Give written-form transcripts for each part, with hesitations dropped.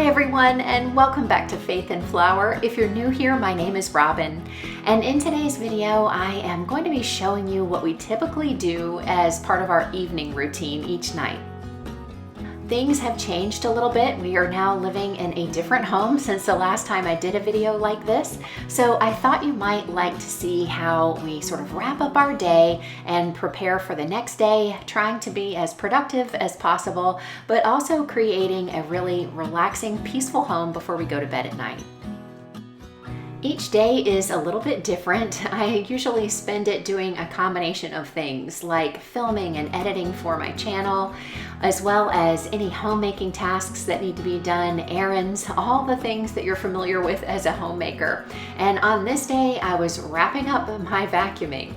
Hi everyone, and welcome back to Faith and Flower. If you're new here, my name is Robin, and in today's video I am going to be showing you what we typically do as part of our evening routine each night. Things have changed a little bit. We are now living in a different home since the last time I did a video like this, so I thought you might like to see how we sort of wrap up our day and prepare for the next day, trying to be as productive as possible, but also creating a really relaxing, peaceful home before we go to bed at night. Each day is a little bit different. I usually spend it doing a combination of things like filming and editing for my channel, as well as any homemaking tasks that need to be done, errands, all the things that you're familiar with as a homemaker. And on this day, I was wrapping up my vacuuming.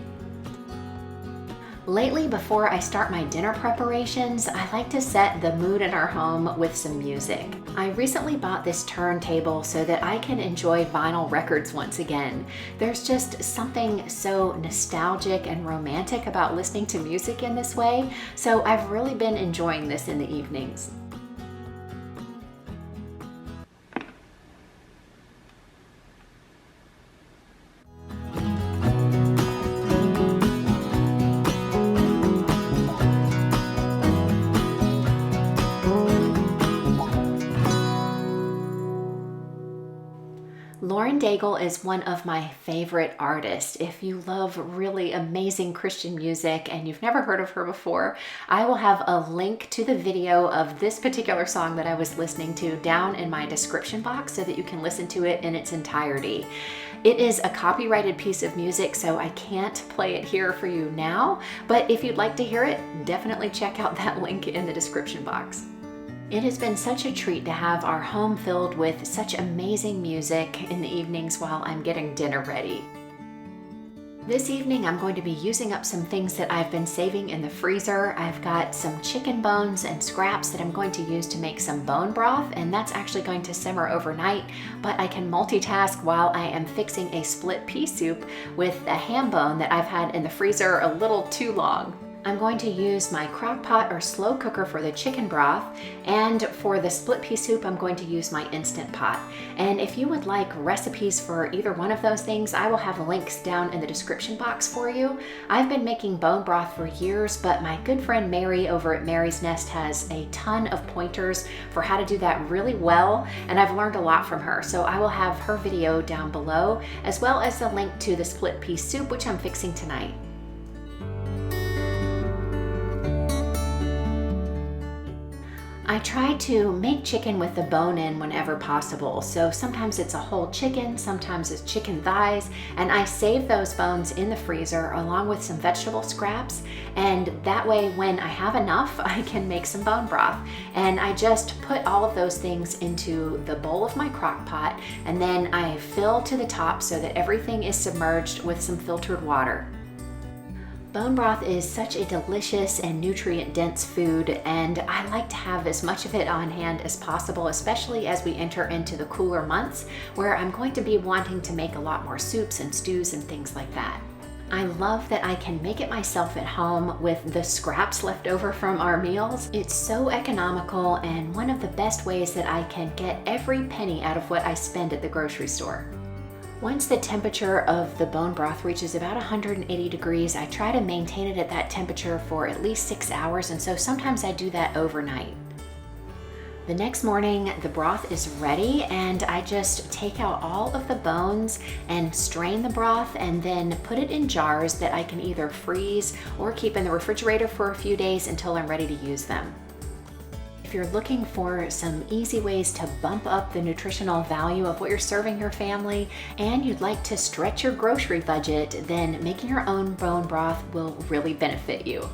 Lately, before I start my dinner preparations, I like to set the mood in our home with some music. I recently bought this turntable so that I can enjoy vinyl records once again. There's just something so nostalgic and romantic about listening to music in this way, so I've really been enjoying this in the evenings. Lauren Daigle is one of my favorite artists. If you love really amazing Christian music and you've never heard of her before, I will have a link to the video of this particular song that I was listening to down in my description box so that you can listen to it in its entirety. It is a copyrighted piece of music, so I can't play it here for you now, but if you'd like to hear it, definitely check out that link in the description box. It has been such a treat to have our home filled with such amazing music in the evenings while I'm getting dinner ready. This evening I'm going to be using up some things that I've been saving in the freezer. I've got some chicken bones and scraps that I'm going to use to make some bone broth, and that's actually going to simmer overnight, but I can multitask while I am fixing a split pea soup with a ham bone that I've had in the freezer a little too long. I'm going to use my crock pot or slow cooker for the chicken broth, and for the split pea soup I'm going to use my Instant Pot. And if you would like recipes for either one of those things, I will have links down in the description box for you. I've been making bone broth for years, but my good friend Mary over at Mary's Nest has a ton of pointers for how to do that really well, and I've learned a lot from her. So I will have her video down below, as well as the link to the split pea soup, which I'm fixing tonight. I try to make chicken with the bone in whenever possible. So sometimes it's a whole chicken, sometimes it's chicken thighs, and I save those bones in the freezer along with some vegetable scraps. And that way, when I have enough, I can make some bone broth. And I just put all of those things into the bowl of my crock pot, and then I fill to the top so that everything is submerged with some filtered water. Bone broth is such a delicious and nutrient-dense food, and I like to have as much of it on hand as possible, especially as we enter into the cooler months where I'm going to be wanting to make a lot more soups and stews and things like that. I love that I can make it myself at home with the scraps left over from our meals. It's so economical and one of the best ways that I can get every penny out of what I spend at the grocery store. Once the temperature of the bone broth reaches about 180 degrees, I try to maintain it at that temperature for at least 6 hours, and so sometimes I do that overnight. The next morning, the broth is ready, and I just take out all of the bones and strain the broth and then put it in jars that I can either freeze or keep in the refrigerator for a few days until I'm ready to use them. If you're looking for some easy ways to bump up the nutritional value of what you're serving your family, and you'd like to stretch your grocery budget, then making your own bone broth will really benefit you.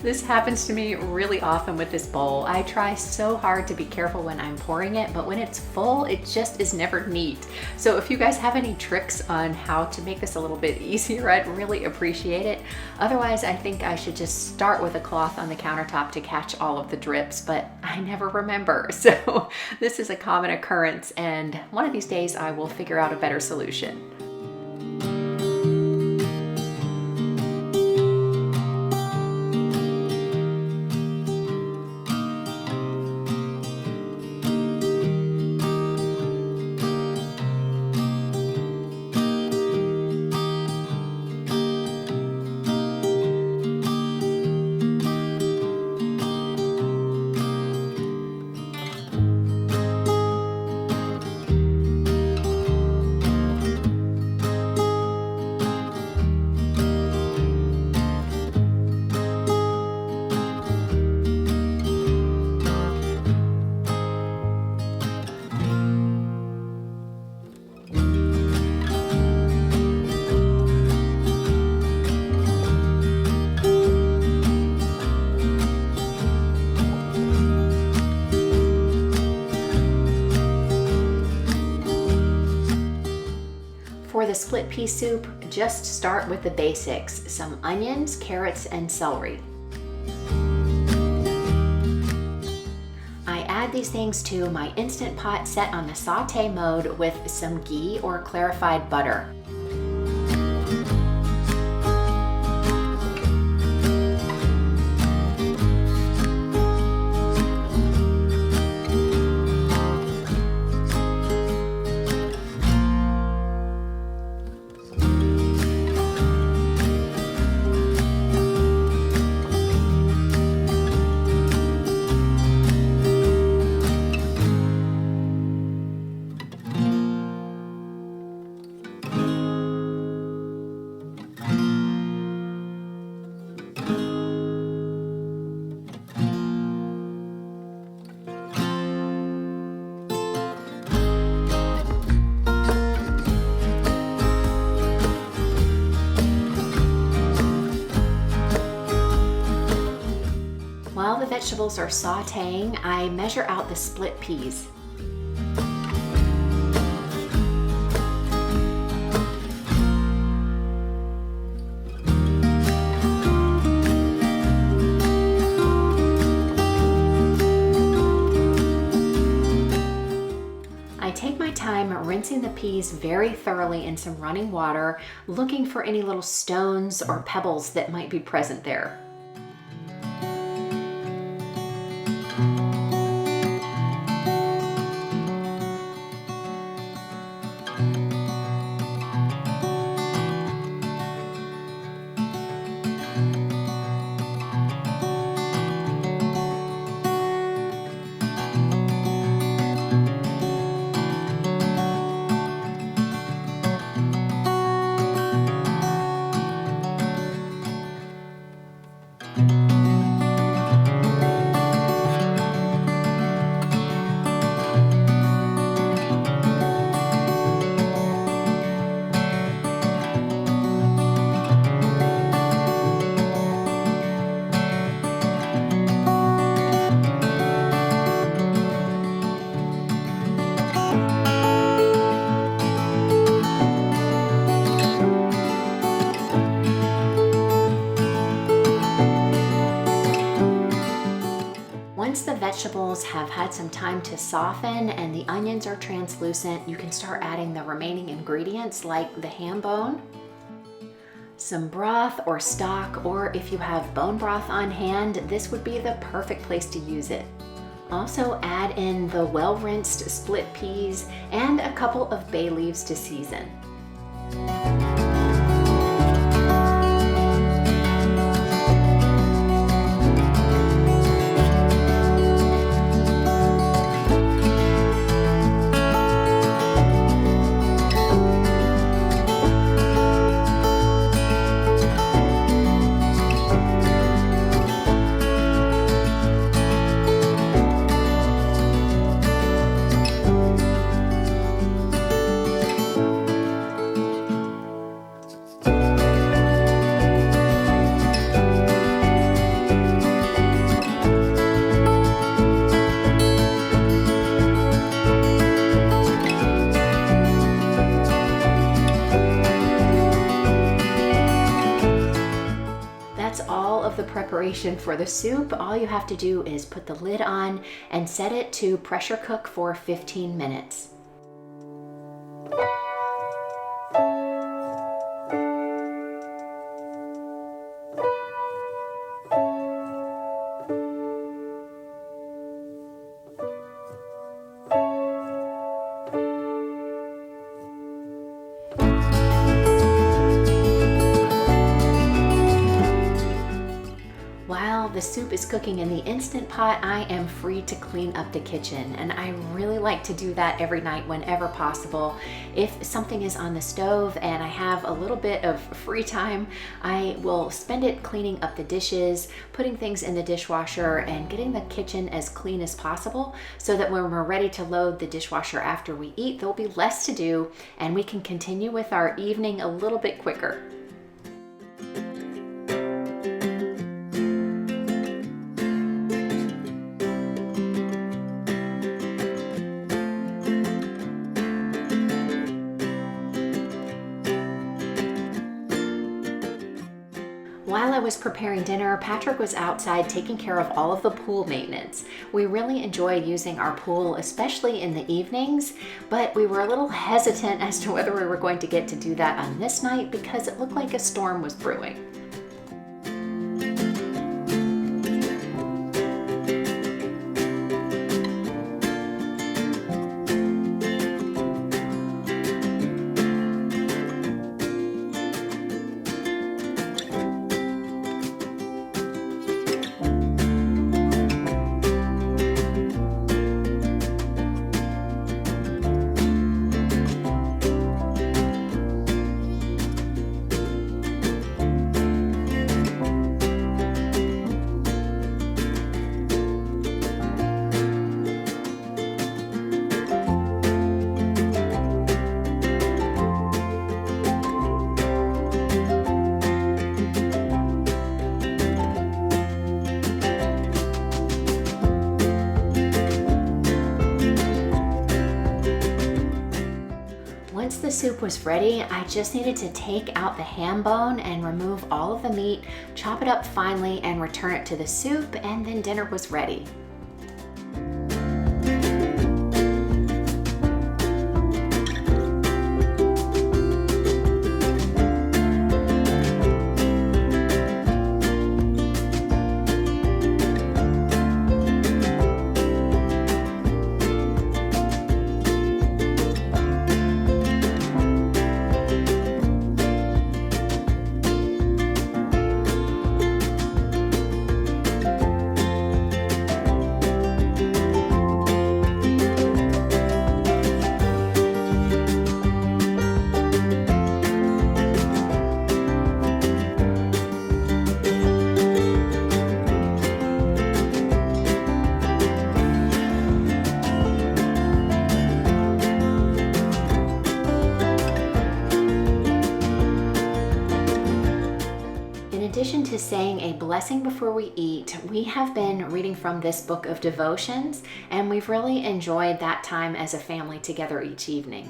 This happens to me really often with this bowl. I try so hard to be careful when I'm pouring it, but when it's full, it just is never neat. So if you guys have any tricks on how to make this a little bit easier, I'd really appreciate it. Otherwise, I think I should just start with a cloth on the countertop to catch all of the drips, but I never remember. So this is a common occurrence, and one of these days I will figure out a better solution. For the split pea soup, just start with the basics: some onions, carrots, and celery. I add these things to my Instant Pot set on the sauté mode with some ghee or clarified butter. While the vegetables are sautéing, I measure out the split peas. I take my time rinsing the peas very thoroughly in some running water, looking for any little stones or pebbles that might be present there. Once the vegetables have had some time to soften and the onions are translucent, you can start adding the remaining ingredients like the ham bone, some broth or stock, or if you have bone broth on hand, this would be the perfect place to use it. Also add in the well-rinsed split peas and a couple of bay leaves to season. preparation for the soup. All you have to do is put the lid on and set it to pressure cook for 15 minutes. While the soup is cooking in the Instant Pot, I am free to clean up the kitchen, and I really like to do that every night whenever possible. If something is on the stove and I have a little bit of free time, I will spend it cleaning up the dishes, putting things in the dishwasher, and getting the kitchen as clean as possible so that when we're ready to load the dishwasher after we eat, there'll be less to do and we can continue with our evening a little bit quicker. While I was preparing dinner, Patrick was outside taking care of all of the pool maintenance. We really enjoy using our pool, especially in the evenings, but we were a little hesitant as to whether we were going to get to do that on this night because it looked like a storm was brewing. Once the soup was ready, I just needed to take out the ham bone and remove all of the meat, chop it up finely, and return it to the soup, and then dinner was ready. In addition to saying a blessing before we eat, we have been reading from this book of devotions, and we've really enjoyed that time as a family together each evening.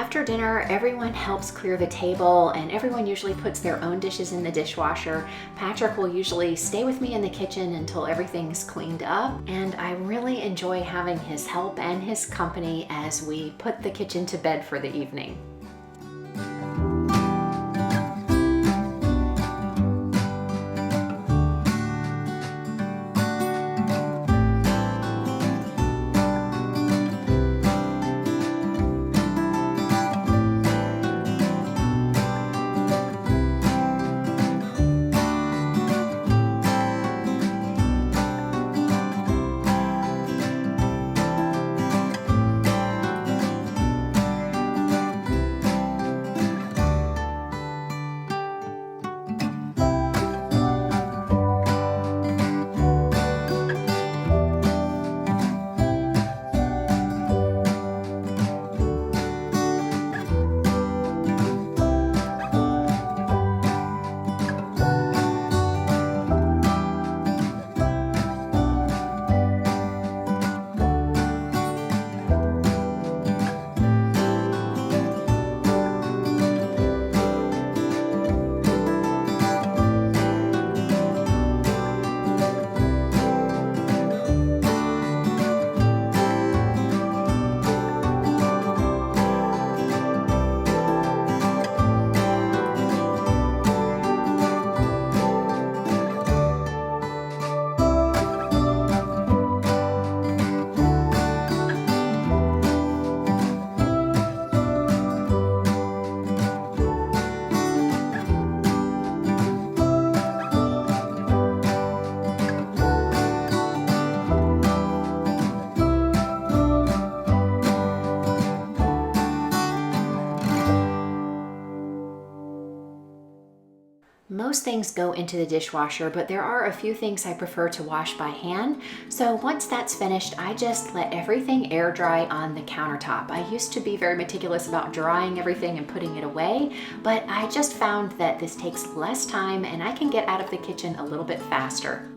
After dinner, everyone helps clear the table and everyone usually puts their own dishes in the dishwasher. Patrick will usually stay with me in the kitchen until everything's cleaned up, and I really enjoy having his help and his company as we put the kitchen to bed for the evening. Most things go into the dishwasher, but there are a few things I prefer to wash by hand. So once that's finished, I just let everything air dry on the countertop. I used to be very meticulous about drying everything and putting it away, but I just found that this takes less time and I can get out of the kitchen a little bit faster.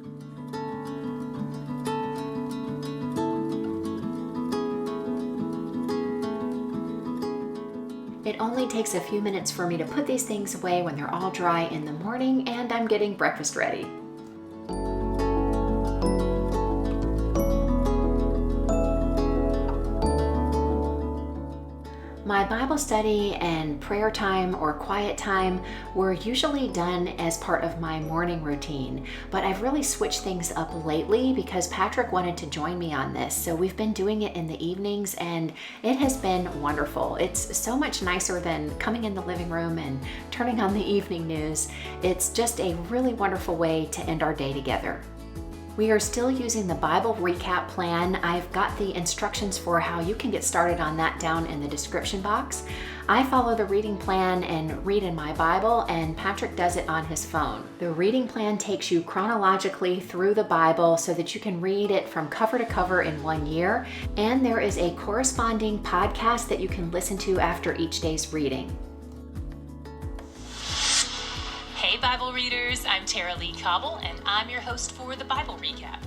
It only takes a few minutes for me to put these things away when they're all dry in the morning, and I'm getting breakfast ready. My Bible study and prayer time or quiet time were usually done as part of my morning routine, but I've really switched things up lately because Patrick wanted to join me on this. So we've been doing it in the evenings and it has been wonderful. It's so much nicer than coming in the living room and turning on the evening news. It's just a really wonderful way to end our day together. We are still using the Bible recap plan. I've got the instructions for how you can get started on that down in the description box. I follow the reading plan and read in my Bible, and Patrick does it on his phone. The reading plan takes you chronologically through the Bible so that you can read it from cover to cover in 1 year, and there is a corresponding podcast that you can listen to after each day's reading. Hey Bible readers, I'm Tara Lee Cobble and I'm your host for the Bible Recap.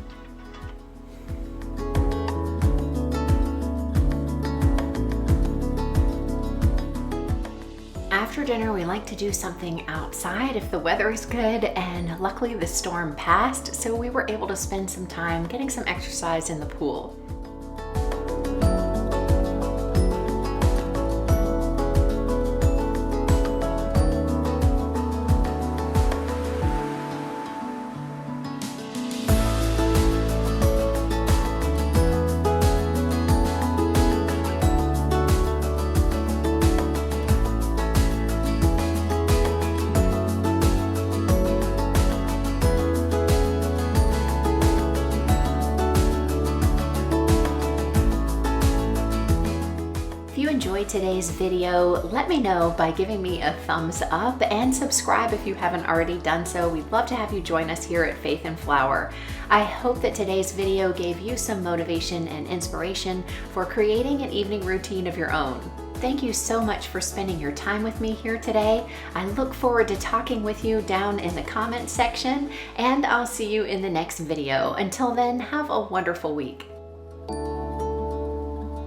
After dinner, we like to do something outside if the weather is good, and luckily the storm passed, so we were able to spend some time getting some exercise in the pool. Enjoyed today's video, let me know by giving me a thumbs up and subscribe if you haven't already done so. We'd love to have you join us here at Faith and Flower. I hope that today's video gave you some motivation and inspiration for creating an evening routine of your own. Thank you so much for spending your time with me here today. I look forward to talking with you down in the comments section, and I'll see you in the next video. Until then, have a wonderful week.